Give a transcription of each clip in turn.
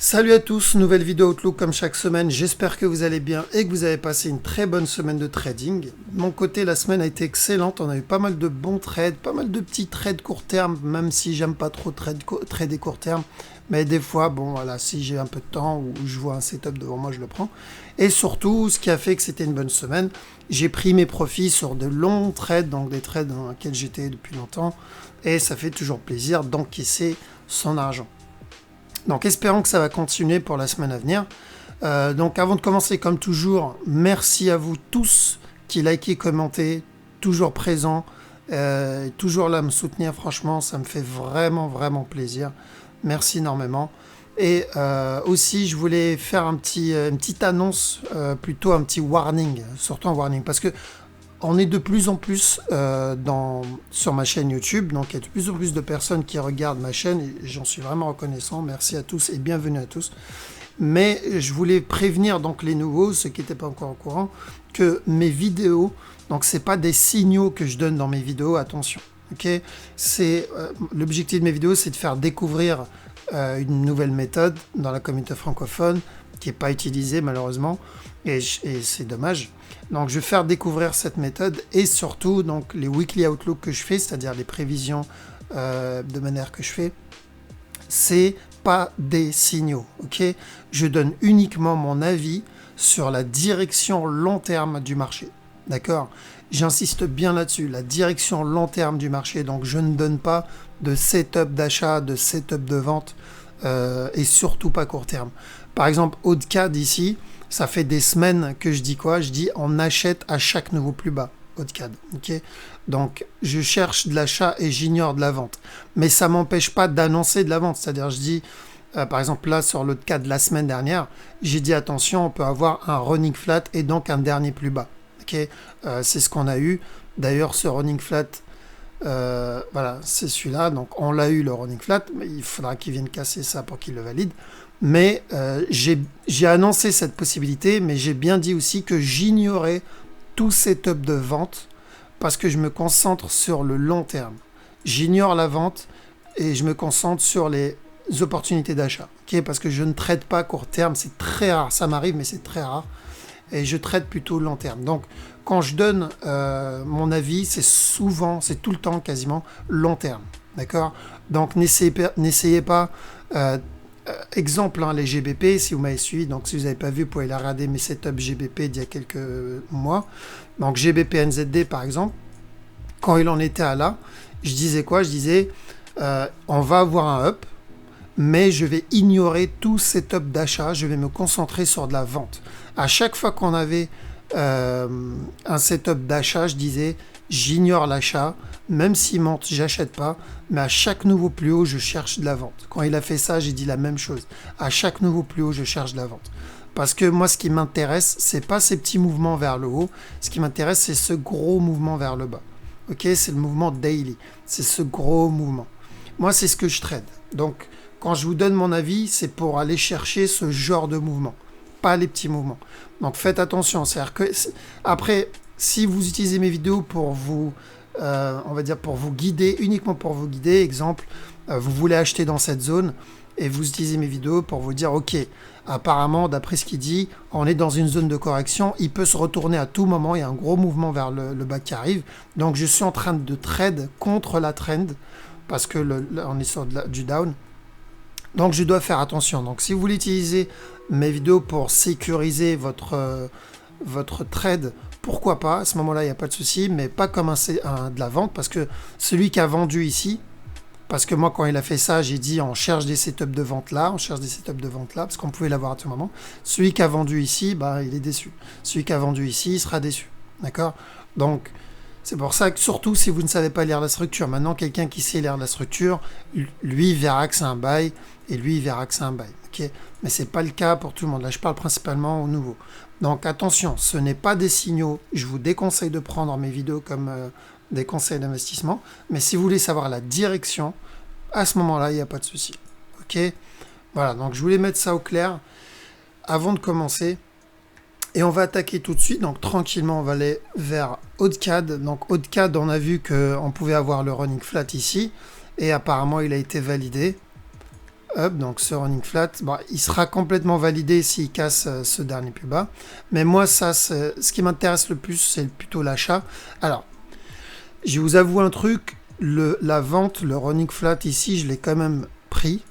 Salut à tous, nouvelle vidéo Outlook comme chaque semaine, j'espère que vous allez bien et que vous avez passé une très bonne semaine de trading. De mon côté, la semaine a été excellente, on a eu pas mal de bons trades, pas mal de petits trades court terme, même si j'aime pas trop trader court terme, mais des fois, bon voilà, si j'ai un peu de temps ou je vois un setup devant moi, je le prends. Et surtout, ce qui a fait que c'était une bonne semaine, j'ai pris mes profits sur de longs trades, donc des trades dans lesquels j'étais depuis longtemps, et ça fait toujours plaisir d'encaisser son argent. Donc espérons que ça va continuer pour la semaine à venir. Donc avant de commencer, comme toujours, merci à vous tous qui likez, commentez, toujours présents, toujours là à me soutenir. Franchement, ça me fait vraiment plaisir. Merci énormément. Et aussi, je voulais faire une petite annonce, plutôt un petit warning, surtout un warning, parce que on est de plus en plus sur ma chaîne YouTube, donc il y a de plus en plus de personnes qui regardent ma chaîne et j'en suis vraiment reconnaissant. Merci à tous et bienvenue à tous. Mais je voulais prévenir donc les nouveaux, ceux qui n'étaient pas encore au courant, que mes vidéos, donc c'est pas des signaux que je donne dans mes vidéos, attention. Ok, l'objectif de mes vidéos, c'est de faire découvrir une nouvelle méthode dans la communauté francophone qui n'est pas utilisée malheureusement et c'est dommage. Donc je vais faire découvrir cette méthode et surtout donc les weekly outlook que je fais, c'est-à-dire les prévisions de manière que je fais, c'est pas des signaux, ok? Je donne uniquement mon avis sur la direction long terme du marché, d'accord? J'insiste bien là-dessus, la direction long terme du marché, donc je ne donne pas de setup d'achat, de setup de vente et surtout pas court terme. Par exemple, Oddcad ici, ça fait des semaines que je dis quoi? Je dis on achète à chaque nouveau plus bas, Oddcad. Okay, donc je cherche de l'achat et j'ignore de la vente. Mais ça ne m'empêche pas d'annoncer de la vente. C'est-à-dire je dis, par exemple là sur l'Oddcad de la semaine dernière, j'ai dit attention, on peut avoir un running flat et donc un dernier plus bas. Okay, c'est ce qu'on a eu. D'ailleurs ce running flat, voilà, c'est celui-là. Donc on l'a eu le running flat, mais il faudra qu'il vienne casser ça pour qu'il le valide. Mais j'ai annoncé cette possibilité, mais j'ai bien dit aussi que j'ignorais tout setup de vente parce que je me concentre sur le long terme. J'ignore la vente et je me concentre sur les opportunités d'achat. Okay, parce que je ne trade pas court terme, c'est très rare. Ça m'arrive, mais c'est très rare. Et je trade plutôt long terme. Donc, quand je donne mon avis, c'est souvent, c'est tout le temps quasiment long terme. D'accord? Donc, n'essayez pas exemple, les GBP, si vous m'avez suivi, donc si vous n'avez pas vu, vous pouvez aller regarder mes setups GBP d'il y a quelques mois. Donc GBP NZD par exemple, quand il en était à là, je disais quoi? Je disais, on va avoir un up, mais je vais ignorer tout setup d'achat, je vais me concentrer sur de la vente. À chaque fois qu'on avait un setup d'achat, je disais, j'ignore l'achat, même s'il monte, j'achète pas, mais à chaque nouveau plus haut, je cherche de la vente. Quand il a fait ça, j'ai dit la même chose. À chaque nouveau plus haut, je cherche de la vente. Parce que moi, ce qui m'intéresse, c'est pas ces petits mouvements vers le haut. Ce qui m'intéresse, c'est ce gros mouvement vers le bas. Ok, c'est le mouvement daily. C'est ce gros mouvement. Moi, c'est ce que je trade. Donc, quand je vous donne mon avis, c'est pour aller chercher ce genre de mouvement, pas les petits mouvements. Donc, faites attention. C'est-à-dire que après, si vous utilisez mes vidéos pour vous on va dire pour vous guider, uniquement pour vous guider, exemple, vous voulez acheter dans cette zone et vous utilisez mes vidéos pour vous dire ok, apparemment d'après ce qu'il dit, on est dans une zone de correction, il peut se retourner à tout moment, il y a un gros mouvement vers le bas qui arrive, donc je suis en train de trade contre la trend parce que on est sur du down, donc je dois faire attention. Donc si vous voulez utiliser mes vidéos pour sécuriser votre trade, pourquoi pas, à ce moment-là, il n'y a pas de souci, mais pas comme de la vente, parce que celui qui a vendu ici, parce que moi, quand il a fait ça, j'ai dit, on cherche des setups de vente là, parce qu'on pouvait l'avoir à tout moment. Celui qui a vendu ici, bah, il est déçu. Celui qui a vendu ici, il sera déçu. D'accord? Donc, c'est pour ça que, surtout si vous ne savez pas lire la structure, maintenant, quelqu'un qui sait lire la structure, lui, il verra que c'est un buy, et lui, il verra que c'est un buy. Okay, mais ce n'est pas le cas pour tout le monde. Là, je parle principalement aux nouveaux. Donc, attention, ce n'est pas des signaux. Je vous déconseille de prendre mes vidéos comme des conseils d'investissement. Mais si vous voulez savoir la direction, à ce moment-là, il n'y a pas de souci. Ok, voilà, donc je voulais mettre ça au clair avant de commencer. Et on va attaquer tout de suite. Donc, tranquillement, on va aller vers Oddcad. Donc, Oddcad, on a vu qu'on pouvait avoir le running flat ici. Et apparemment, il a été validé. up, donc ce running flat, bon, il sera complètement validé s'il casse ce dernier plus bas. Mais moi, ça, ce qui m'intéresse le plus, c'est plutôt l'achat. Alors, je vous avoue un truc, la vente, le running flat ici, je l'ai quand même pris.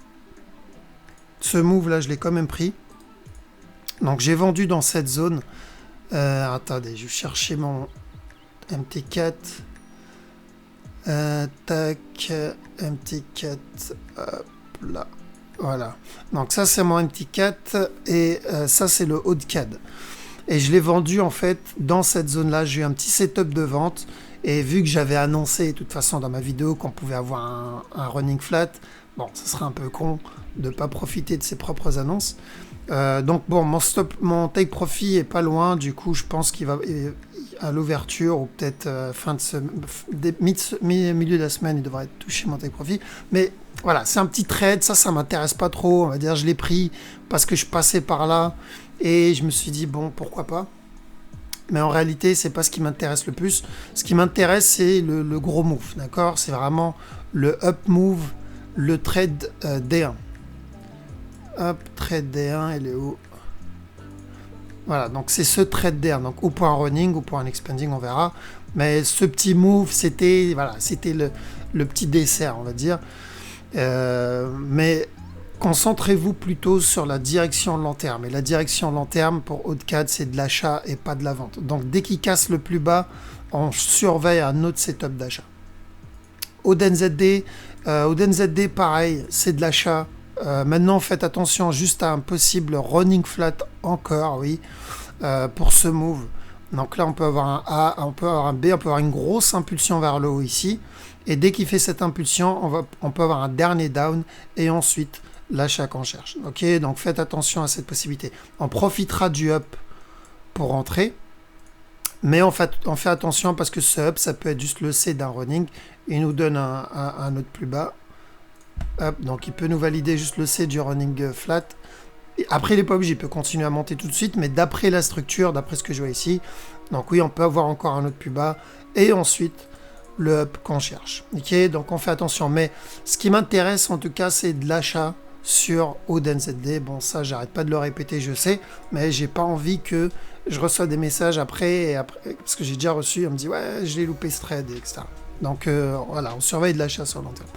Ce move là, je l'ai quand même pris. Donc j'ai vendu dans cette zone. Attendez, je vais chercher mon MT4. Tac, MT4. Hop là. Voilà. Donc ça c'est mon MT4 et ça c'est le haut de CAD. Et je l'ai vendu en fait dans cette zone là. J'ai eu un petit setup de vente. Et vu que j'avais annoncé de toute façon dans ma vidéo qu'on pouvait avoir un running flat, bon, ça serait un peu con de ne pas profiter de ses propres annonces. Donc bon, mon take profit est pas loin, du coup je pense qu'il va à l'ouverture ou peut-être milieu de la semaine, il devrait toucher mon take profit. Mais voilà, c'est un petit trade, ça m'intéresse pas trop, on va dire je l'ai pris parce que je passais par là et je me suis dit bon, pourquoi pas. Mais en réalité, c'est pas ce qui m'intéresse le plus. Ce qui m'intéresse, c'est le gros move, d'accord? C'est vraiment le up move, le trade D1. Hop, trade D1, elle est où? Voilà, donc c'est ce trade D1. Donc ou pour un running ou pour un expanding, on verra. Mais ce petit move, c'était voilà, c'était le petit dessert, on va dire. Mais concentrez-vous plutôt sur la direction long terme. Et la direction long terme pour Haut-de-CAD, c'est de l'achat et pas de la vente. Donc dès qu'il casse le plus bas, on surveille un autre setup d'achat. ODNZD, ODNZD pareil, c'est de l'achat. Maintenant, faites attention juste à un possible running flat encore, oui, pour ce move. Donc là, on peut avoir un A, on peut avoir un B, on peut avoir une grosse impulsion vers le haut ici. Et dès qu'il fait cette impulsion, on peut avoir un dernier down et ensuite l'achat qu'on cherche. Ok, donc faites attention à cette possibilité. On profitera du up pour rentrer, mais on fait attention parce que ce up, ça peut être juste le C d'un running. Il nous donne un autre plus bas. Hop, donc il peut nous valider juste le C du running flat. Et après, il n'est pas obligé, il peut continuer à monter tout de suite, mais d'après la structure, d'après ce que je vois ici, donc oui, on peut avoir encore un autre plus bas, et ensuite le up qu'on cherche. Ok, donc on fait attention. Mais ce qui m'intéresse en tout cas, c'est de l'achat sur ODNZD. Bon, ça, j'arrête pas de le répéter, je sais, mais j'ai pas envie que je reçois des messages après, parce que j'ai déjà reçu, on me dit ouais, je l'ai loupé ce trade, etc. Donc voilà, on surveille de l'achat sur le long terme.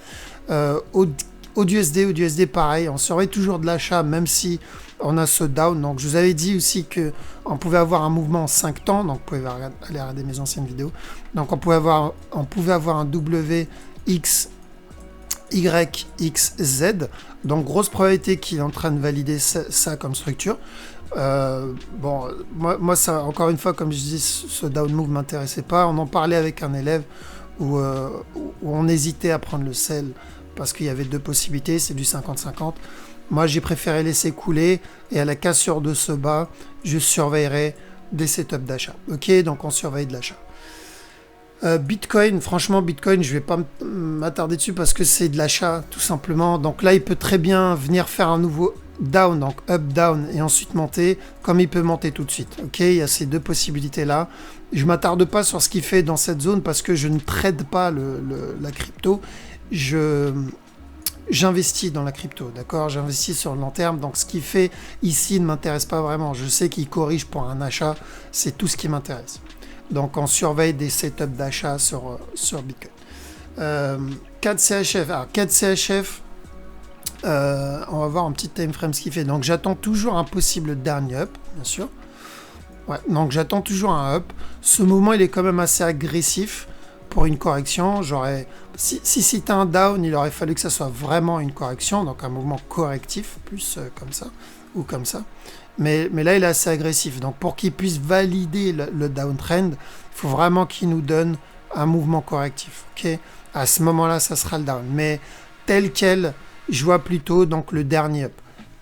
ODUSD, pareil, on surveille toujours de l'achat, même si on a ce down. Donc je vous avais dit aussi que on pouvait avoir un mouvement en 5 temps, donc vous pouvez aller regarder mes anciennes vidéos. Donc on pouvait avoir un WX YXZ, donc grosse probabilité qu'il est en train de valider ça comme structure. Bon, moi ça, encore une fois, comme je dis, ce down move m'intéressait pas. On en parlait avec un élève où on hésitait à prendre le sell parce qu'il y avait deux possibilités, c'est du 50-50. Moi j'ai préféré laisser couler et à la cassure de ce bas, je surveillerai des setups d'achat. Ok, donc on surveille de l'achat. Bitcoin, franchement Bitcoin, je vais pas m'attarder dessus parce que c'est de l'achat tout simplement. Donc là il peut très bien venir faire un nouveau down, donc up down et ensuite monter, comme il peut monter tout de suite. Ok, il y a ces deux possibilités là. Je m'attarde pas sur ce qu'il fait dans cette zone parce que je ne trade pas la crypto. J'investis dans la crypto, d'accord? J'investis sur le long terme, donc ce qu'il fait ici ne m'intéresse pas vraiment. Je sais qu'il corrige pour un achat, c'est tout ce qui m'intéresse. Donc on surveille des setups d'achat sur Bitcoin. 4CHF, alors 4CHF, on va voir un petit time frame ce qu'il fait. Donc j'attends toujours un possible dernier up, bien sûr. Ouais, donc j'attends toujours un up. Ce mouvement il est quand même assez agressif pour une correction. Si c'était un down, il aurait fallu que ça soit vraiment une correction, donc un mouvement correctif, plus comme ça ou comme ça. Mais là, il est assez agressif. Donc, pour qu'il puisse valider le downtrend, il faut vraiment qu'il nous donne un mouvement correctif. Okay, à ce moment-là, ça sera le down. Mais tel quel, je vois plutôt donc, le dernier up.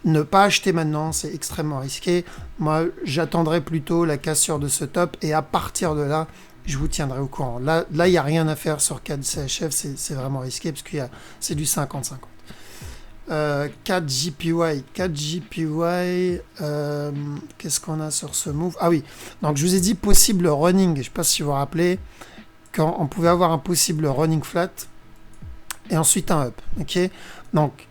Ne pas acheter maintenant, c'est extrêmement risqué. Moi, j'attendrai plutôt la cassure de ce top et à partir de là, je vous tiendrai au courant. Là, il n'y a rien à faire sur 4CHF, c'est vraiment risqué parce que c'est du 50-50. 4JPY, qu'est-ce qu'on a sur ce move? Ah oui, donc je vous ai dit possible running, je ne sais pas si vous vous rappelez, quand on pouvait avoir un possible running flat et ensuite un up, ok? Donc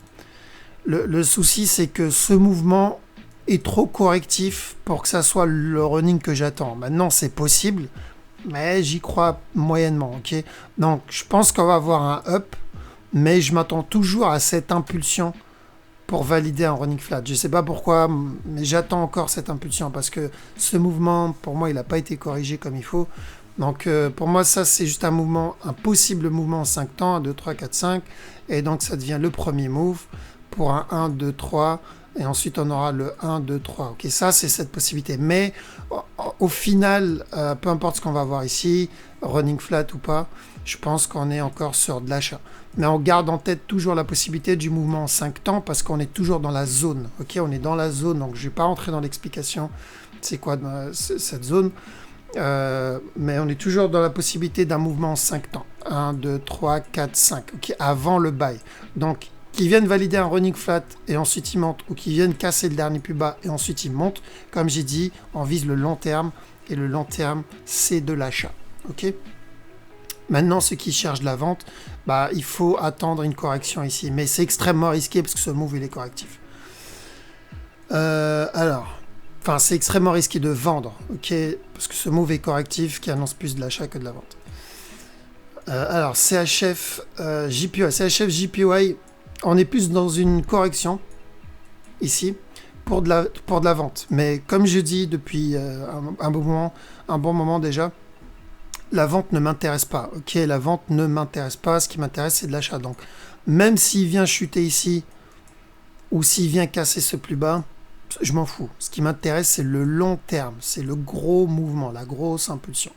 Le souci, c'est que ce mouvement est trop correctif pour que ça soit le running que j'attends. Maintenant, c'est possible, mais j'y crois moyennement, ok? Donc, je pense qu'on va avoir un up, mais je m'attends toujours à cette impulsion pour valider un running flat. Je sais pas pourquoi, mais j'attends encore cette impulsion parce que ce mouvement, pour moi, il n'a pas été corrigé comme il faut. Donc, pour moi, ça, c'est juste un mouvement, un possible mouvement en 5 temps, 1, 2, 3, 4, 5. Et donc, ça devient le premier move pour un 1, 2, 3. Et ensuite, on aura le 1, 2, 3. Ok, ça, c'est cette possibilité. Mais au final, peu importe ce qu'on va voir ici, running flat ou pas, je pense qu'on est encore sur de l'achat. Mais on garde en tête toujours la possibilité du mouvement en 5 temps parce qu'on est toujours dans la zone. Ok, on est dans la zone, donc je ne vais pas rentrer dans l'explication c'est quoi cette zone. Mais on est toujours dans la possibilité d'un mouvement en 5 temps. 1, 2, 3, 4, 5. Okay, avant le buy. Donc, qu'ils viennent valider un running flat et ensuite ils montent, ou qu'ils viennent casser le dernier plus bas et ensuite ils montent, comme j'ai dit, on vise le long terme. Et le long terme, c'est de l'achat. Ok ? Maintenant, ceux qui cherchent de la vente, bah, il faut attendre une correction ici. Mais c'est extrêmement risqué parce que ce move, il est correctif. Enfin, c'est extrêmement risqué de vendre, ok, parce que ce move est correctif qui annonce plus de l'achat que de la vente. Alors, CHF, JPY. CHF, JPY, on est plus dans une correction, ici, pour de la vente. Mais comme je dis depuis un bon moment déjà, la vente ne m'intéresse pas. Ok, la vente ne m'intéresse pas. Ce qui m'intéresse, c'est de l'achat. Donc, même s'il vient chuter ici, ou s'il vient casser ce plus bas, je m'en fous. Ce qui m'intéresse, c'est le long terme. C'est le gros mouvement, la grosse impulsion.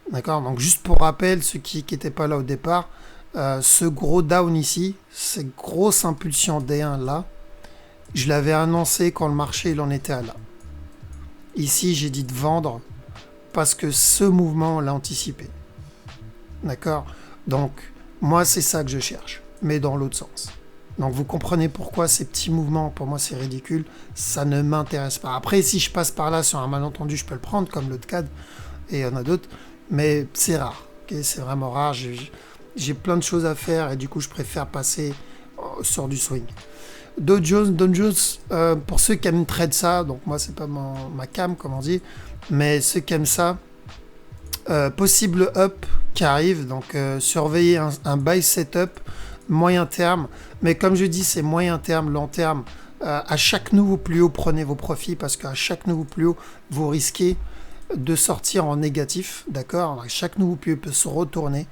D'accord? Donc, juste pour rappel, ceux qui n'étaient pas là au départ, ce gros down ici, cette grosse impulsion D1 là, je l'avais annoncé quand le marché il en était à là. Ici, j'ai dit de vendre parce que ce mouvement, on l'a anticipé. D'accord? Donc, moi, c'est ça que je cherche, mais dans l'autre sens. Donc, vous comprenez pourquoi ces petits mouvements, pour moi, c'est ridicule. Ça ne m'intéresse pas. Après, si je passe par là sur un malentendu, je peux le prendre, comme l'autre CAD, et il y en a d'autres, mais c'est rare. Okay, c'est vraiment rare. J'ai plein de choses à faire, et du coup, je préfère passer sur du swing. Dow Jones, pour ceux qui aiment trade ça, donc moi, c'est pas ma cam, comme on dit, mais ceux qui aiment ça, possible up qui arrive, donc surveillez un buy setup moyen terme, mais comme je dis c'est moyen terme, long terme, à chaque nouveau plus haut prenez vos profits parce qu'à chaque nouveau plus haut vous risquez de sortir en négatif, d'accord? Chaque nouveau plus haut peut se retourner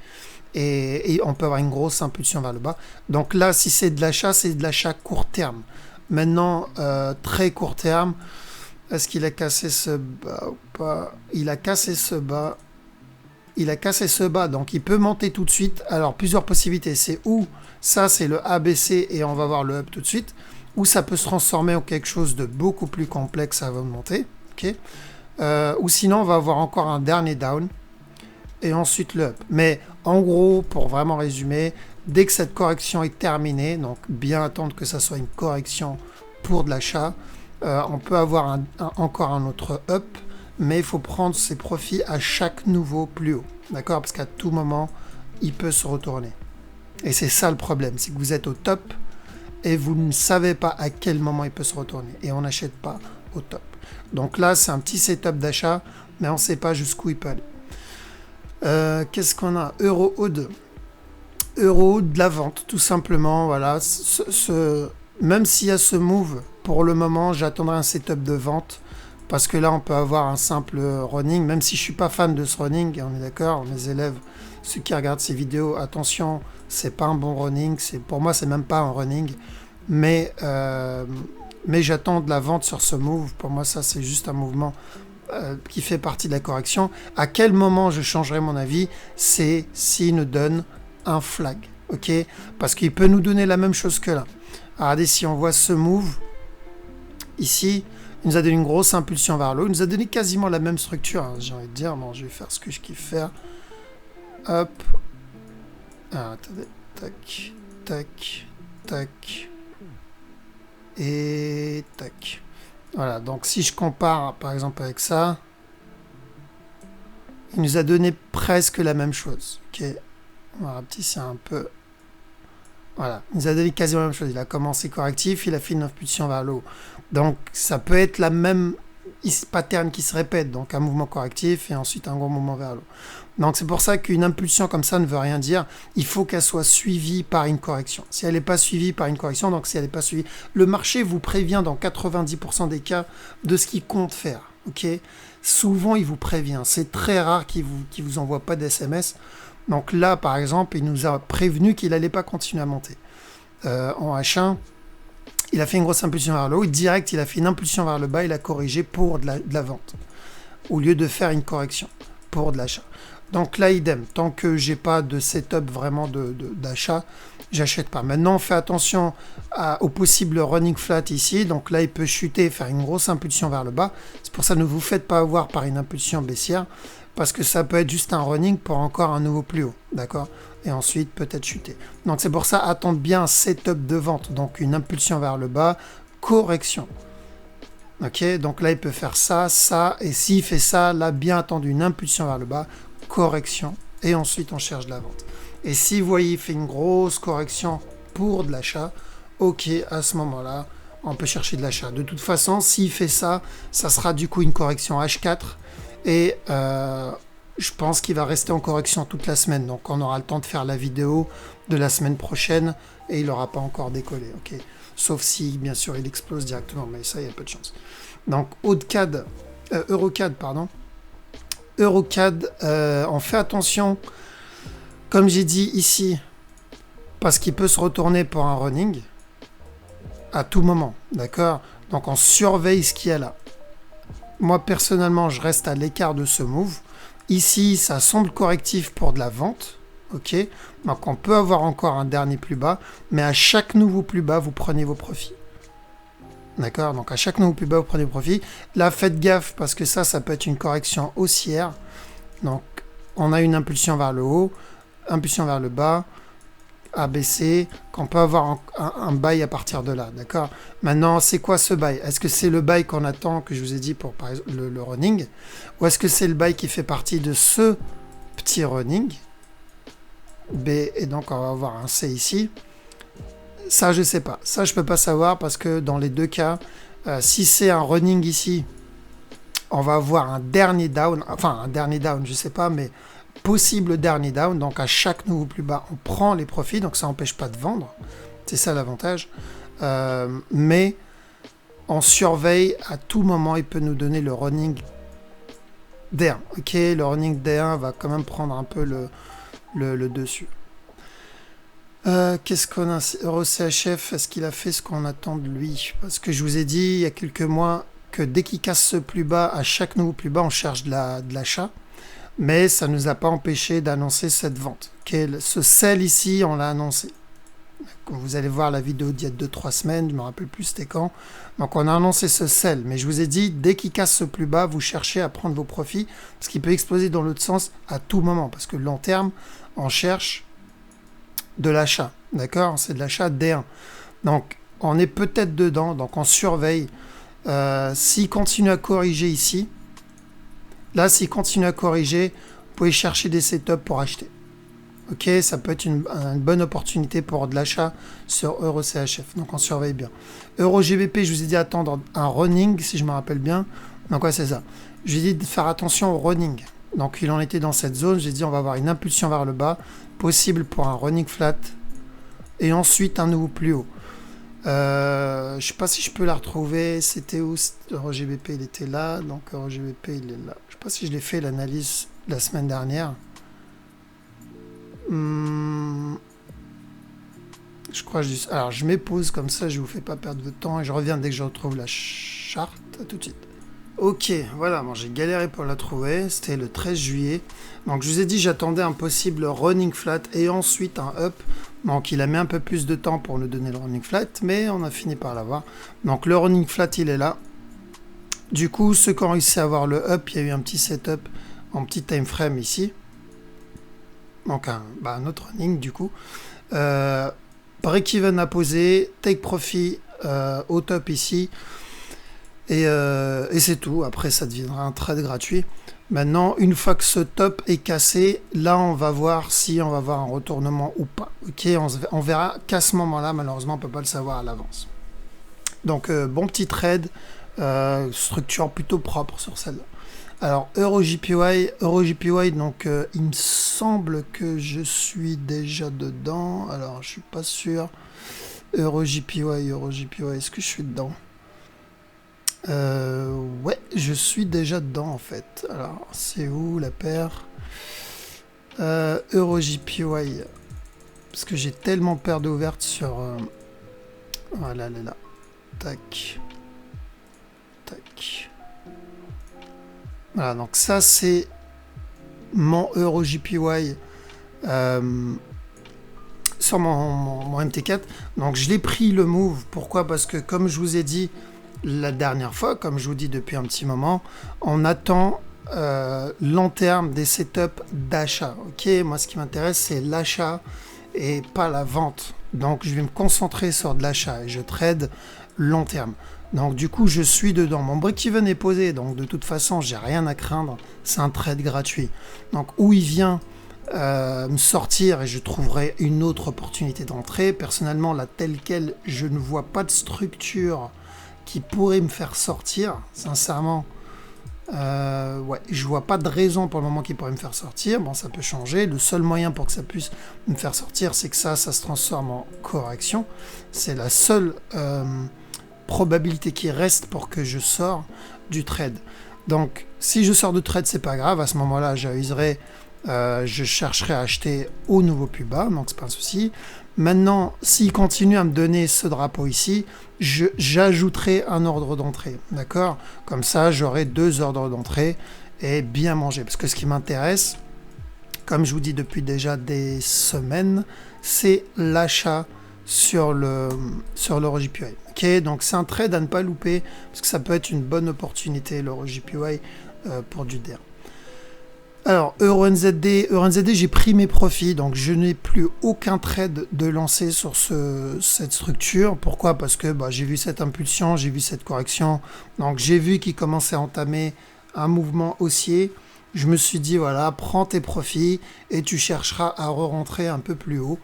et on peut avoir une grosse impulsion vers le bas. Donc là si c'est de l'achat court terme. Maintenant très court terme, est-ce qu'il a cassé ce bas ou pas? Il a cassé ce bas. Il a cassé ce bas, donc il peut monter tout de suite. Alors, plusieurs possibilités. C'est où ça, c'est le ABC et on va voir le up tout de suite. Ou ça peut se transformer en quelque chose de beaucoup plus complexe avant de monter. Okay, ou sinon, on va avoir encore un dernier down et ensuite le up. Mais en gros, pour vraiment résumer, dès que cette correction est terminée, donc bien attendre que ça soit une correction pour de l'achat, on peut avoir encore un autre up, mais il faut prendre ses profits à chaque nouveau plus haut, d'accord? Parce qu'à tout moment, il peut se retourner. Et c'est ça le problème, c'est que vous êtes au top et vous ne savez pas à quel moment il peut se retourner. Et on n'achète pas au top. Donc là, c'est un petit setup d'achat, mais on ne sait pas jusqu'où il peut aller. Qu'est-ce qu'on a? Euro-AUD. Euro-AUD, de la vente, tout simplement. Voilà. Même s'il y a ce move, pour le moment, j'attendrai un setup de vente. Parce que là, on peut avoir un simple running, même si je ne suis pas fan de ce running, on est d'accord, mes élèves, ceux qui regardent ces vidéos, attention, c'est pas un bon running, pour moi, c'est même pas un running, mais j'attends de la vente sur ce move. Pour moi, ça, c'est juste un mouvement qui fait partie de la correction. À quel moment je changerai mon avis? C'est s'il nous donne un flag, ok? Parce qu'il peut nous donner la même chose que là. Regardez, si on voit ce move, ici, il nous a donné une grosse impulsion vers le haut. Il nous a donné quasiment la même structure. Hein, j'ai envie de dire, bon, je vais faire ce que je kiffe faire. Hop. Ah, attendez. Tac, tac, tac. Et tac. Voilà, donc si je compare, par exemple, avec ça, il nous a donné presque la même chose. Ok. On va rapetisser un peu. Voilà, il nous a donné quasiment la même chose. Il a commencé correctif, il a fait une impulsion vers le haut. Donc ça peut être la même pattern qui se répète, donc un mouvement correctif et ensuite un gros mouvement vers le haut. Donc c'est pour ça qu'une impulsion comme ça ne veut rien dire. Il faut qu'elle soit suivie par une correction. Si elle n'est pas suivie par une correction, donc si elle n'est pas suivie, le marché vous prévient dans 90% des cas de ce qu'il compte faire. Ok, souvent il vous prévient. C'est très rare qu'il vous envoie pas d'SMS. Donc là, par exemple, il nous a prévenu qu'il n'allait pas continuer à monter. En H1, il a fait une grosse impulsion vers le haut. Direct, il a fait une impulsion vers le bas. Il a corrigé pour de la vente. Au lieu de faire une correction pour de l'achat. Donc là, idem. Tant que j'ai pas de setup vraiment d'achat, j'achète pas. Maintenant, fais attention au possible running flat ici. Donc là, il peut chuter, faire une grosse impulsion vers le bas. C'est pour ça que ne vous faites pas avoir par une impulsion baissière. Parce que ça peut être juste un running pour encore un nouveau plus haut, d'accord? Et ensuite, peut-être chuter. Donc, c'est pour ça, attendre bien un setup de vente. Donc, une impulsion vers le bas, correction. Ok? Donc là, il peut faire ça, ça. Et s'il fait ça, là, bien attendu, une impulsion vers le bas, correction. Et ensuite, on cherche de la vente. Et si vous voyez, il fait une grosse correction pour de l'achat, ok, à ce moment-là, on peut chercher de l'achat. De toute façon, s'il fait ça, ça sera du coup une correction H4. Et je pense qu'il va rester en correction toute la semaine. Donc on aura le temps de faire la vidéo de la semaine prochaine et il n'aura pas encore décollé. Okay, sauf si, bien sûr, il explose directement. Mais ça, il y a peu de chance. Donc Eurocad, pardon. Eurocad, on fait attention, comme j'ai dit ici, parce qu'il peut se retourner pour un running à tout moment. D'accord? Donc on surveille ce qu'il y a là. Moi, personnellement, je reste à l'écart de ce move. Ici, ça semble correctif pour de la vente. Ok. Donc, on peut avoir encore un dernier plus bas. Mais à chaque nouveau plus bas, vous prenez vos profits. D'accord? Donc, à chaque nouveau plus bas, vous prenez vos profits. Là, faites gaffe parce que ça peut être une correction haussière. Donc, on a une impulsion vers le haut, impulsion vers le bas, ABC, qu'on peut avoir un bail à partir de là, d'accord? Maintenant, c'est quoi ce bail? Est-ce que c'est le bail qu'on attend, que je vous ai dit pour par exemple, le running? Ou est-ce que c'est le bail qui fait partie de ce petit running? B, et donc on va avoir un C ici. Ça, je sais pas. Ça, je peux pas savoir parce que dans les deux cas, si c'est un running ici, on va avoir un dernier down, enfin un dernier down, je sais pas, mais possible dernier down, donc à chaque nouveau plus bas, on prend les profits, donc ça n'empêche pas de vendre, c'est ça l'avantage, mais on surveille à tout moment, il peut nous donner le running D1, ok, le running D1 va quand même prendre un peu le dessus. Qu'est-ce qu'on a? EuroCHF, est-ce qu'il a fait ce qu'on attend de lui? Parce que je vous ai dit il y a quelques mois que dès qu'il casse ce plus bas, à chaque nouveau plus bas, on cherche de l'achat. Mais ça ne nous a pas empêché d'annoncer cette vente. Ce sell ici, on l'a annoncé. Vous allez voir la vidéo d'il y a 2-3 semaines, je ne me rappelle plus c'était quand. Donc on a annoncé ce sell, mais je vous ai dit, dès qu'il casse ce plus bas, vous cherchez à prendre vos profits, parce qu'il peut exploser dans l'autre sens à tout moment, parce que long terme, on cherche de l'achat, d'accord? C'est de l'achat D1. Donc on est peut-être dedans, donc on surveille. S'il continue à corriger ici, là, s'il continue à corriger, vous pouvez chercher des setups pour acheter. Ok, ça peut être une bonne opportunité pour de l'achat sur EuroCHF. Donc, on surveille bien. EuroGBP, je vous ai dit attendre un running, si je me rappelle bien. Donc, ouais, c'est ça. Je vous ai dit de faire attention au running. Donc, il en était dans cette zone. J'ai dit on va avoir une impulsion vers le bas, possible pour un running flat, et ensuite un nouveau plus haut. Je sais pas si je peux la retrouver. C'était où? EuroGBP, il était là. Donc EuroGBP, il est là. Je sais pas si je l'ai fait l'analyse la semaine dernière. Je crois que alors je m'épose comme ça, je vous fais pas perdre votre temps et je reviens dès que je retrouve la charte. À tout de suite. Ok, voilà, bon, j'ai galéré pour la trouver. C'était le 13 juillet. Donc je vous ai dit, j'attendais un possible running flat et ensuite un up. Donc il a mis un peu plus de temps pour nous donner le running flat, mais on a fini par l'avoir. Donc le running flat, il est là. Du coup, ceux qui ont réussi à avoir le up, il y a eu un petit setup en petit time frame ici. Donc un autre running du coup. Break-even à poser, take profit au top ici. Et c'est tout. Après, ça deviendra un trade gratuit. Maintenant, une fois que ce top est cassé, là, on va voir si on va avoir un retournement ou pas. Ok, on verra qu'à ce moment-là, malheureusement, on ne peut pas le savoir à l'avance. Donc, bon petit trade, structure plutôt propre sur celle-là. Alors, EuroJPY, donc il me semble que je suis déjà dedans. Alors, je suis pas sûr. EuroJPY, est-ce que je suis dedans? Ouais, je suis déjà dedans en fait. Alors, c'est où la paire? EuroJPY. Parce que j'ai tellement paire d'ouvertes sur... voilà, là, là. Tac. Tac. Voilà, donc ça c'est mon EuroJPY sur mon MT4. Donc je l'ai pris le move. Pourquoi? Parce que comme je vous ai dit la dernière fois, comme je vous dis depuis un petit moment, on attend long terme des setups d'achat. Ok, moi ce qui m'intéresse c'est l'achat et pas la vente. Donc je vais me concentrer sur de l'achat et je trade long terme. Donc du coup je suis dedans. Mon break-even est posé, donc de toute façon j'ai rien à craindre. C'est un trade gratuit. Donc où il vient me sortir et je trouverai une autre opportunité d'entrée. Personnellement là telle quelle, je ne vois pas de structure qui pourrait me faire sortir. Sincèrement, ouais, je vois pas de raison pour le moment qui pourrait me faire sortir. Bon, ça peut changer. Le seul moyen pour que ça puisse me faire sortir, c'est que ça se transforme en correction. C'est la seule probabilité qui reste pour que je sors du trade. Donc, si je sors du trade, c'est pas grave. À ce moment-là, j'aviserai, je chercherai à acheter au nouveau plus bas, donc c'est pas un souci. Maintenant, s'il continue à me donner ce drapeau ici, j'ajouterai un ordre d'entrée, d'accord? Comme ça, j'aurai 2 ordres d'entrée et bien manger. Parce que ce qui m'intéresse, comme je vous dis depuis déjà des semaines, c'est l'achat sur l'EuroJPY. Ok, donc c'est un trade à ne pas louper parce que ça peut être une bonne opportunité l'EuroJPY pour du DER. Alors, EuroNZD, j'ai pris mes profits, donc je n'ai plus aucun trade de lancer sur cette structure. Pourquoi? Parce que j'ai vu cette impulsion, j'ai vu cette correction, donc j'ai vu qu'il commençait à entamer un mouvement haussier. Je me suis dit, voilà, prends tes profits et tu chercheras à re-rentrer un peu plus haut.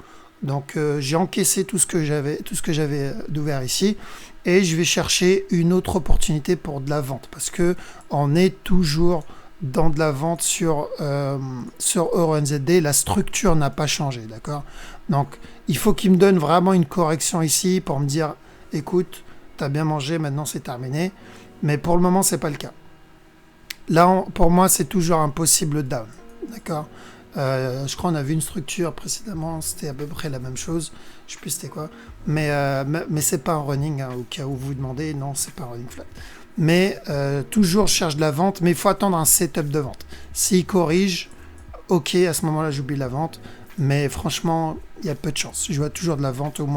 Donc j'ai encaissé tout ce que j'avais d'ouvert ici et je vais chercher une autre opportunité pour de la vente parce que on est toujours dans de la vente sur EuroNZD, la structure n'a pas changé, d'accord? Donc, il faut qu'il me donne vraiment une correction ici pour me dire, écoute, t'as bien mangé, maintenant c'est terminé. Mais pour le moment, c'est pas le cas. Là, pour moi, c'est toujours un possible down, d'accord? Je crois qu'on a vu une structure précédemment, c'était à peu près la même chose. Je sais plus c'était quoi. Mais c'est pas un running, hein, au cas où vous vous demandez, non, c'est pas un running flat. Mais toujours je cherche de la vente, mais il faut attendre un setup de vente. S'il corrige, ok, à ce moment-là j'oublie la vente, mais franchement il y a peu de chance. Je vois toujours de la vente au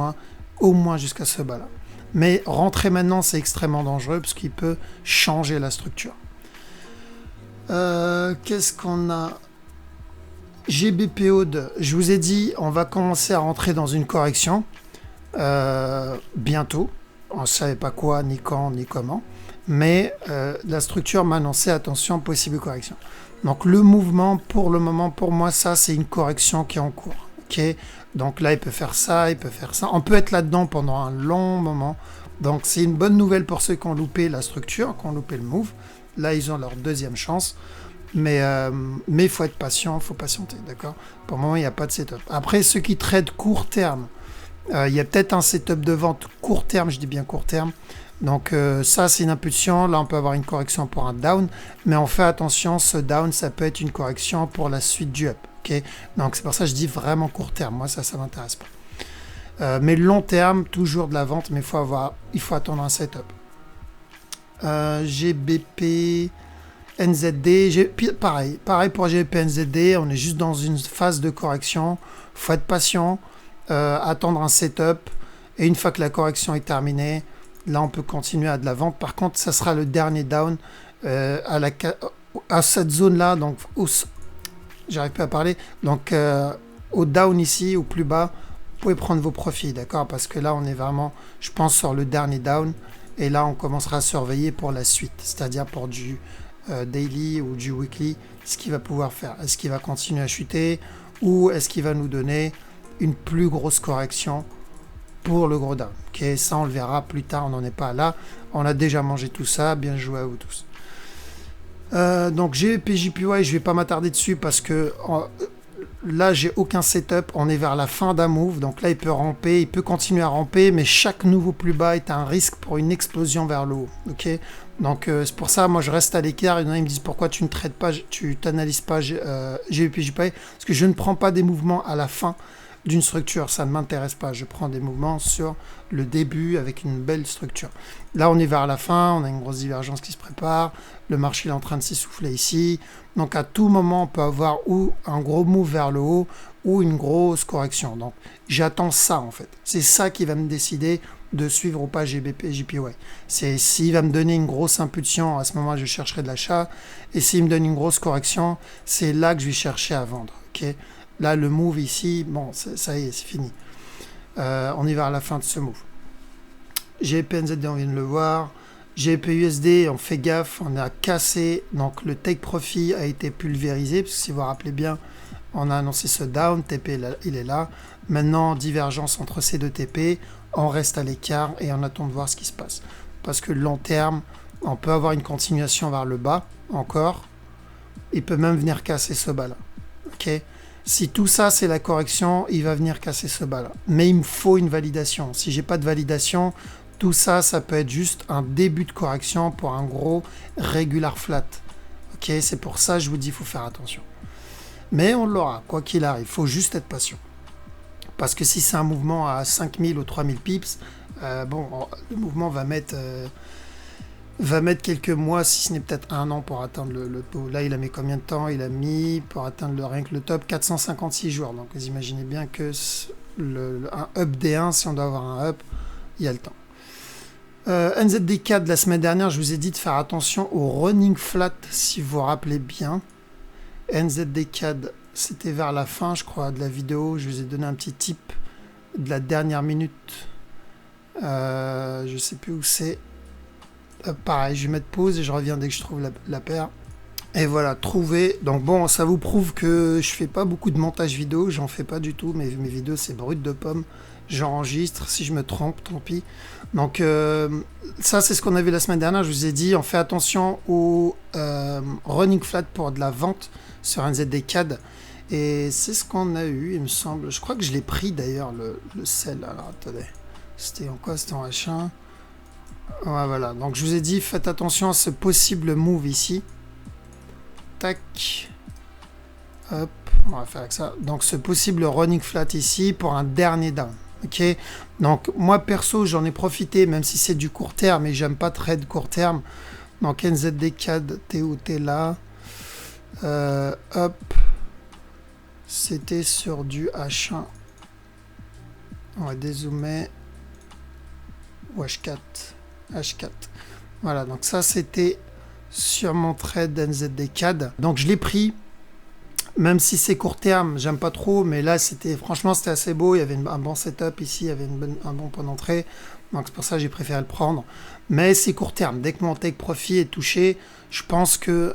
moins jusqu'à ce bas-là. Mais rentrer maintenant c'est extrêmement dangereux parce qu'il peut changer la structure. Qu'est-ce qu'on a? GBPO2, je vous ai dit, on va commencer à rentrer dans une correction bientôt. On ne savait pas quoi, ni quand, ni comment. Mais la structure m'a annoncé, attention, possible correction. Donc le mouvement, pour le moment, pour moi, ça, c'est une correction qui est en cours. Okay, donc là, il peut faire ça, il peut faire ça. On peut être là-dedans pendant un long moment. Donc c'est une bonne nouvelle pour ceux qui ont loupé la structure, qui ont loupé le move. Là, ils ont leur deuxième chance. Mais il faut être patient, il faut patienter, d'accord? Pour le moment, il n'y a pas de setup. Après, ceux qui traitent court terme, il y a peut-être un setup de vente court terme, je dis bien court terme. Donc ça, c'est une impulsion. Là, on peut avoir une correction pour un down. Mais on fait attention, ce down, ça peut être une correction pour la suite du up. Okay, donc c'est pour ça que je dis vraiment court terme. Moi, ça ne m'intéresse pas. Mais long terme, toujours de la vente, mais il faut attendre un setup. GBP... NZD, pareil pour GBP NZD, on est juste dans une phase de correction, faut être patient, attendre un setup, et une fois que la correction est terminée, là on peut continuer à de la vente. Par contre, ça sera le dernier down à cette zone-là, donc j'arrive plus à parler, donc au down ici, au plus bas, vous pouvez prendre vos profits, d'accord? Parce que là on est vraiment, je pense, sur le dernier down, et là on commencera à surveiller pour la suite, c'est-à-dire pour du daily ou du weekly, ce qu'il va pouvoir faire. Est-ce qu'il va continuer à chuter ou est-ce qu'il va nous donner une plus grosse correction pour le gros down? Ok, ça on le verra plus tard, on n'en est pas là. On a déjà mangé tout ça, bien joué à vous tous. Donc GBP JPY, je vais pas m'attarder dessus parce que là j'ai aucun setup, on est vers la fin d'un move, donc là il peut ramper, il peut continuer à ramper, mais chaque nouveau plus bas est un risque pour une explosion vers le haut. Ok, donc c'est pour ça moi je reste à l'écart. Il y en a qui me disent pourquoi tu ne traites pas, tu t'analyses pas GBP JPY, parce que je ne prends pas des mouvements à la fin d'une structure, ça ne m'intéresse pas. Je prends des mouvements sur le début avec une belle structure. Là, on est vers la fin, on a une grosse divergence qui se prépare, le marché est en train de s'essouffler ici. Donc, à tout moment, on peut avoir ou un gros move vers le haut ou une grosse correction. Donc, j'attends ça, en fait. C'est ça qui va me décider de suivre ou pas GBP, JPY. C'est s'il va me donner une grosse impulsion, à ce moment-là, je chercherai de l'achat. Et s'il me donne une grosse correction, c'est là que je vais chercher à vendre. Ok. Là, le move ici, bon, ça y est, c'est fini. On y va à la fin de ce move. GBP-NZD, on vient de le voir. GBP-USD, on fait gaffe, on a cassé. Donc, le take profit a été pulvérisé, parce que si vous vous rappelez bien, on a annoncé ce down. TP, il est là. Maintenant, divergence entre ces deux TP. On reste à l'écart et on attend de voir ce qui se passe. Parce que long terme, on peut avoir une continuation vers le bas, encore. Il peut même venir casser ce bas-là. Ok ? Si tout ça, c'est la correction, il va venir casser ce bas-là. Mais il me faut une validation. Si j'ai pas de validation, tout ça, ça peut être juste un début de correction pour un gros regular flat. Ok, c'est pour ça que je vous dis, il faut faire attention. Mais on l'aura, quoi qu'il arrive. Il faut juste être patient. Parce que si c'est un mouvement à 5000 ou 3000 pips, le mouvement va mettre quelques mois, si ce n'est peut-être un an pour atteindre le taux. Là, il a mis combien de temps? Il a mis, pour atteindre rien que le top, 456 jours. Donc, vous imaginez bien que un up D1, si on doit avoir un up, il y a le temps. NZD4 de la semaine dernière, je vous ai dit de faire attention au running flat, si vous vous rappelez bien. NZD4, c'était vers la fin, je crois, de la vidéo. Je vous ai donné un petit tip de la dernière minute. Je sais plus où c'est. Pareil, je vais mettre pause et je reviens dès que je trouve la paire. Et voilà, trouver. Donc bon, ça vous prouve que je fais pas beaucoup de montage vidéo, j'en fais pas du tout. Mes vidéos, c'est brut de pomme. J'enregistre, si je me trompe, tant pis. Donc ça, c'est ce qu'on a vu la semaine dernière. Je vous ai dit, on fait attention au running flat pour de la vente sur un NZD CAD. Et c'est ce qu'on a eu, il me semble. Je crois que je l'ai pris d'ailleurs, le sell. Alors attendez, c'était en quoi? C'était en H1. Ouais, voilà, donc je vous ai dit, faites attention à ce possible move ici. Tac. Hop, on va faire avec ça. Donc ce possible running flat ici pour un dernier down. Ok, donc moi perso, j'en ai profité, même si c'est du court terme et j'aime pas trade court terme. Donc NZD CAD, t'es où? T'es là. Hop. C'était sur du H1. On va dézoomer. Ou H4. H4. Voilà, donc ça c'était sur mon trade NZD CAD. Donc je l'ai pris, même si c'est court terme, j'aime pas trop, mais là franchement c'était assez beau, il y avait un bon setup ici, il y avait un bon point d'entrée, donc c'est pour ça que j'ai préféré le prendre. Mais c'est court terme, dès que mon take profit est touché, je pense que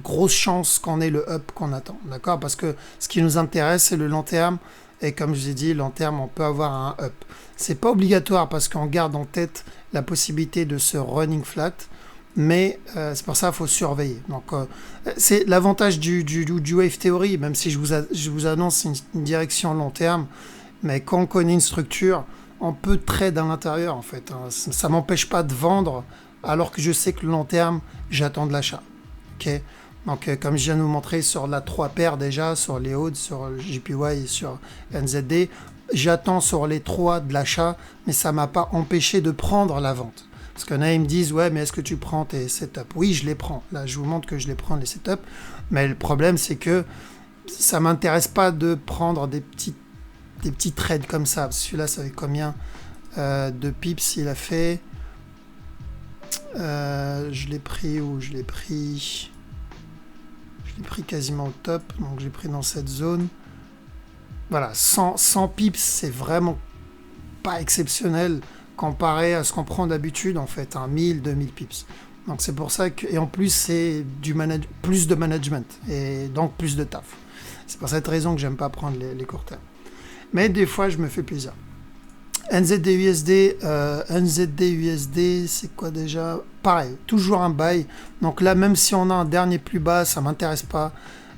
grosse chance qu'on ait le up qu'on attend, d'accord? Parce que ce qui nous intéresse c'est le long terme. Et comme je vous ai dit, long terme, on peut avoir un up. C'est pas obligatoire parce qu'on garde en tête la possibilité de ce running flat, mais c'est pour ça qu'il faut surveiller. Donc, c'est l'avantage du wave theory, même si je vous annonce une direction long terme, mais quand on connaît une structure, on peut trade à l'intérieur en fait. Hein. Ça m'empêche pas de vendre, alors que je sais que le long terme, j'attends de l'achat. Ok. Donc, comme je viens de vous montrer sur la 3 paires déjà, sur les odds, sur JPY et sur NZD, j'attends sur les 3 de l'achat, mais ça ne m'a pas empêché de prendre la vente. Parce qu'il y en a, ils me disent, ouais, mais est-ce que tu prends tes setups? Oui, je les prends. Là, je vous montre que je les prends, les setups. Mais le problème, c'est que ça ne m'intéresse pas de prendre des petits trades comme ça. Celui-là, ça fait combien de pips il a fait? Je l'ai pris où? Je l'ai pris quasiment au top, donc j'ai pris dans cette zone. Voilà, 100 pips, c'est vraiment pas exceptionnel comparé à ce qu'on prend d'habitude, en fait, 1000, 2000 pips. Donc c'est pour ça que, et en plus c'est plus de management et donc plus de taf. C'est pour cette raison que j'aime pas prendre les court termes. Mais des fois je me fais plaisir. NZD-USD, NZD-USD, c'est quoi déjà? Pareil, toujours un buy. Donc là, même si on a un dernier plus bas, ça m'intéresse pas.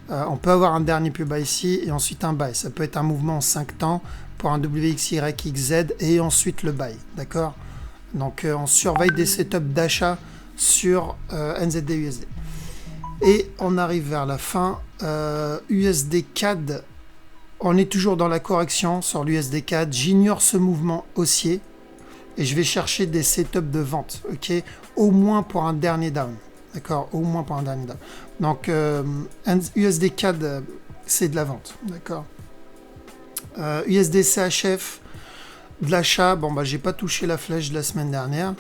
On peut avoir un dernier plus bas ici et ensuite un buy. Ça peut être un mouvement en 5 temps pour un WXYXZ et ensuite le buy. D'accord? Donc on surveille des setups d'achat sur NZD-USD. Et on arrive vers la fin. USD-CAD. On est toujours dans la correction sur l'USD-CAD. J'ignore ce mouvement haussier et je vais chercher des setups de vente, ok? Au moins pour un dernier down, d'accord? Au moins pour un dernier down. Donc USD-CAD, c'est de la vente, d'accord? USD-CHF, de l'achat. Bon, bah j'ai pas touché la flèche de la semaine dernière.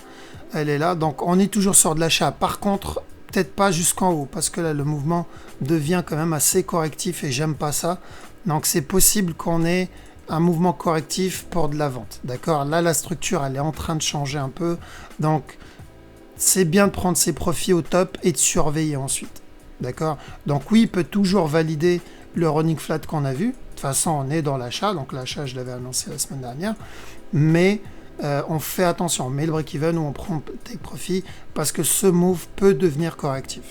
Elle est là, donc on est toujours sur de l'achat. Par contre, peut-être pas jusqu'en haut parce que là le mouvement devient quand même assez correctif et j'aime pas ça. Donc c'est possible qu'on ait un mouvement correctif pour de la vente. D'accord? Là, la structure, elle est en train de changer un peu. Donc, c'est bien de prendre ses profits au top et de surveiller ensuite. D'accord? Donc oui, il peut toujours valider le running flat qu'on a vu. De toute façon, on est dans l'achat. Donc l'achat, je l'avais annoncé la semaine dernière. Mais on fait attention. On met le break-even ou on prend take profit parce que ce move peut devenir correctif.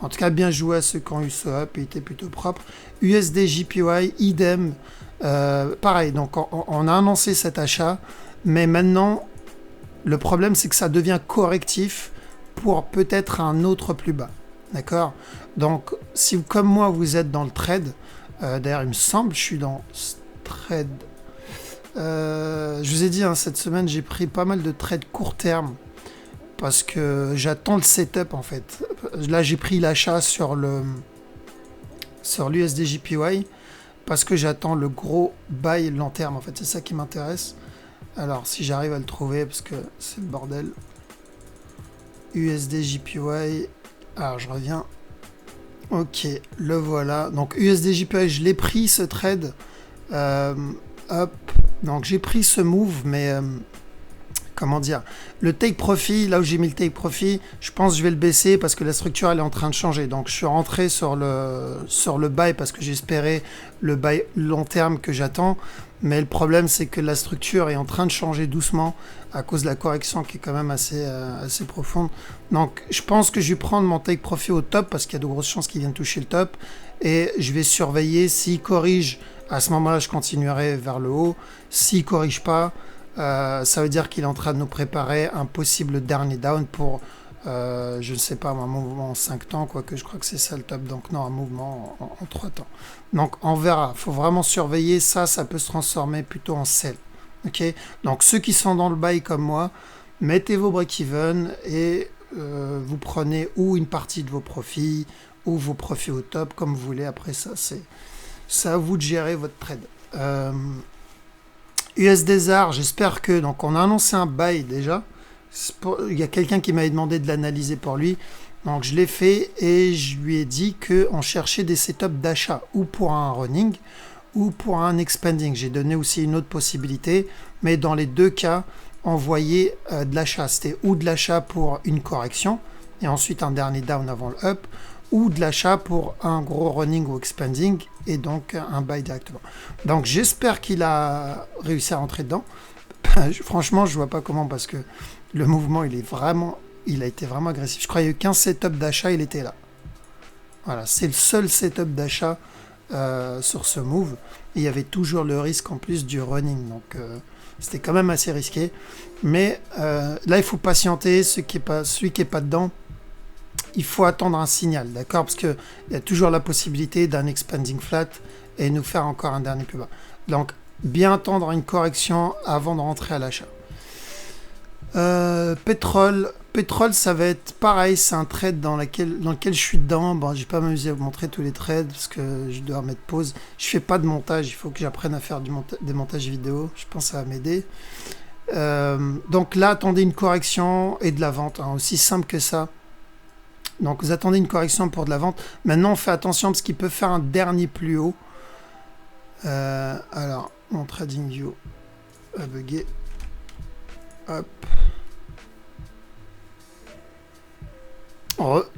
En tout cas, bien joué à ceux qui ont eu ce up, il était plutôt propre. USD JPY, idem. Pareil, donc on a annoncé cet achat, mais maintenant, le problème, c'est que ça devient correctif pour peut-être un autre plus bas. D'accord? Donc, si comme moi, vous êtes dans le trade, d'ailleurs, il me semble, je suis dans ce trade. Je vous ai dit, hein, cette semaine, j'ai pris pas mal de trades court terme. Parce que j'attends le setup en fait. Là j'ai pris l'achat sur l'USD JPY parce que j'attends le gros buy long terme en fait. C'est ça qui m'intéresse. Alors si j'arrive à le trouver parce que c'est le bordel. USD JPY. Alors je reviens. Ok, le voilà. Donc USD JPY, je l'ai pris ce trade. Hop. Donc j'ai pris ce move, mais comment dire, le take profit, là où j'ai mis le take profit, je pense que je vais le baisser parce que la structure elle est en train de changer. Donc je suis rentré sur le buy parce que j'espérais le buy long terme que j'attends. Mais le problème c'est que la structure est en train de changer doucement à cause de la correction qui est quand même assez profonde. Donc je pense que je vais prendre mon take profit au top parce qu'il y a de grosses chances qu'il vienne toucher le top. Et je vais surveiller s'il corrige. À ce moment-là, je continuerai vers le haut. S'il corrige pas, ça veut dire qu'il est en train de nous préparer un possible dernier down pour, je ne sais pas, un mouvement en 5 temps, quoique je crois que c'est ça le top, donc non, un mouvement en 3 temps. Donc on verra, il faut vraiment surveiller, ça peut se transformer plutôt en sell. Okay, donc ceux qui sont dans le buy comme moi, mettez vos break-even et vous prenez ou une partie de vos profits, ou vos profits au top, comme vous voulez. Après ça, c'est à vous de gérer votre trade. USD-ZAR, j'espère que... Donc on a annoncé un buy déjà. Il y a quelqu'un qui m'avait demandé de l'analyser pour lui. Donc je l'ai fait et je lui ai dit qu'on cherchait des setups d'achat ou pour un running ou pour un expanding. J'ai donné aussi une autre possibilité. Mais dans les deux cas, on voyait de l'achat. C'était ou de l'achat pour une correction et ensuite un dernier down avant le up, ou de l'achat pour un gros running ou expanding et donc un buy directement. Donc j'espère qu'il a réussi à rentrer dedans. Franchement, je vois pas comment parce que le mouvement, il a été vraiment agressif. Je crois qu'il y a eu 15 setups d'achat, il était là. Voilà, c'est le seul setup d'achat sur ce move. Et il y avait toujours le risque en plus du running. Donc c'était quand même assez risqué. Mais là, il faut patienter. Celui qui est pas dedans, il faut attendre un signal, d'accord? Parce qu'il y a toujours la possibilité d'un expanding flat et nous faire encore un dernier plus bas. Donc, bien attendre une correction avant de rentrer à l'achat. Pétrole, ça va être pareil, c'est un trade dans lequel je suis dedans. Bon, je vais pas m'amuser à vous montrer tous les trades parce que je dois mettre pause. Je fais pas de montage, il faut que j'apprenne à faire des montages vidéo. Je pense que ça va m'aider. Donc là, attendez une correction et de la vente, hein, aussi simple que ça. Donc vous attendez une correction pour de la vente. Maintenant, on fait attention parce qu'il peut faire un dernier plus haut. Alors, mon TradingView a bugué. Hop.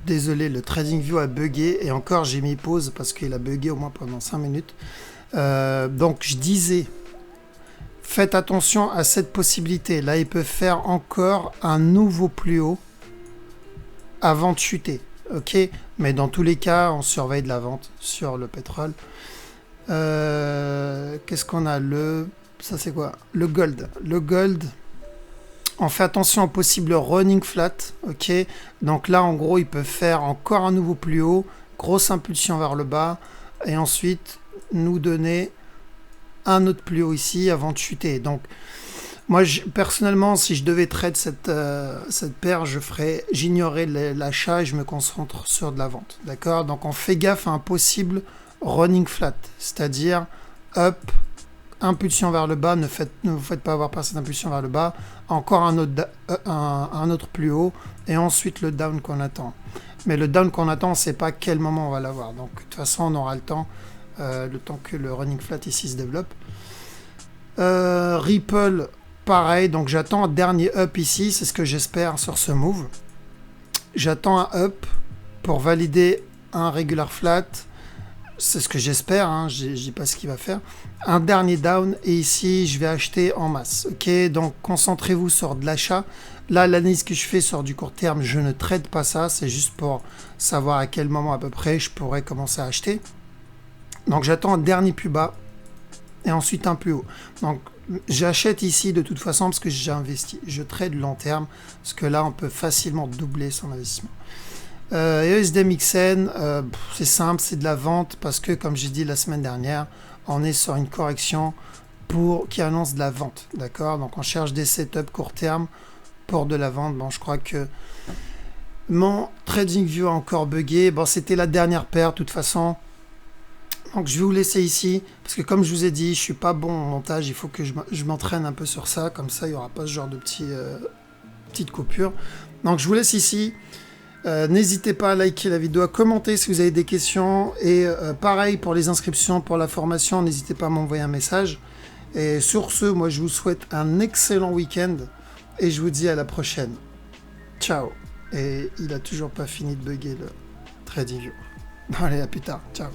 Désolé, le TradingView a bugué et encore j'ai mis pause parce qu'il a bugué au moins pendant 5 minutes. Donc je disais, faites attention à cette possibilité. Là, il peut faire encore un nouveau plus haut avant de chuter. Ok, mais dans tous les cas, on surveille de la vente sur le pétrole. Qu'est-ce qu'on a? Ça c'est quoi? Le gold. Le gold, on fait attention au possible running flat. Ok, donc là en gros il peut faire encore un nouveau plus haut, grosse impulsion vers le bas et ensuite nous donner un autre plus haut ici avant de chuter. Donc moi personnellement, si je devais trade cette paire, j'ignorais l'achat et je me concentre sur de la vente. D'accord, donc on fait gaffe à un possible running flat, c'est-à-dire up, impulsion vers le bas, ne vous faites pas avoir par cette impulsion vers le bas, encore un autre plus haut, et ensuite le down qu'on attend. Mais le down qu'on attend, on ne sait pas quel moment on va l'avoir. Donc de toute façon, on aura le temps que le running flat ici se développe. Ripple, pareil, donc j'attends un dernier up ici, c'est ce que j'espère sur ce move. J'attends un up pour valider un regular flat. C'est ce que j'espère, hein, je ne dis pas ce qu'il va faire. Un dernier down et ici je vais acheter en masse. Ok, donc concentrez-vous sur de l'achat. Là, l'analyse que je fais sur du court terme, je ne trade pas ça. C'est juste pour savoir à quel moment à peu près je pourrais commencer à acheter. Donc j'attends un dernier plus bas et ensuite un plus haut. Donc j'achète ici de toute façon parce que j'ai investi. Je trade long terme parce que là on peut facilement doubler son investissement. USD-MXN, c'est simple, c'est de la vente parce que, comme j'ai dit la semaine dernière, on est sur une correction qui annonce de la vente. D'accord, donc on cherche des setups court terme pour de la vente. Bon, je crois que mon TradingView a encore bugué. Bon, c'était la dernière paire de toute façon. Donc je vais vous laisser ici parce que, comme je vous ai dit, je suis pas bon en montage. Il faut que je m'entraîne un peu sur ça. Comme ça, il n'y aura pas ce genre de petites coupures. Donc je vous laisse ici. N'hésitez pas à liker la vidéo, à commenter si vous avez des questions. Et pareil pour les inscriptions, pour la formation, n'hésitez pas à m'envoyer un message. Et sur ce, moi je vous souhaite un excellent week-end. Et je vous dis à la prochaine. Ciao. Et il a toujours pas fini de bugger le TradingView. Allez, à plus tard. Ciao.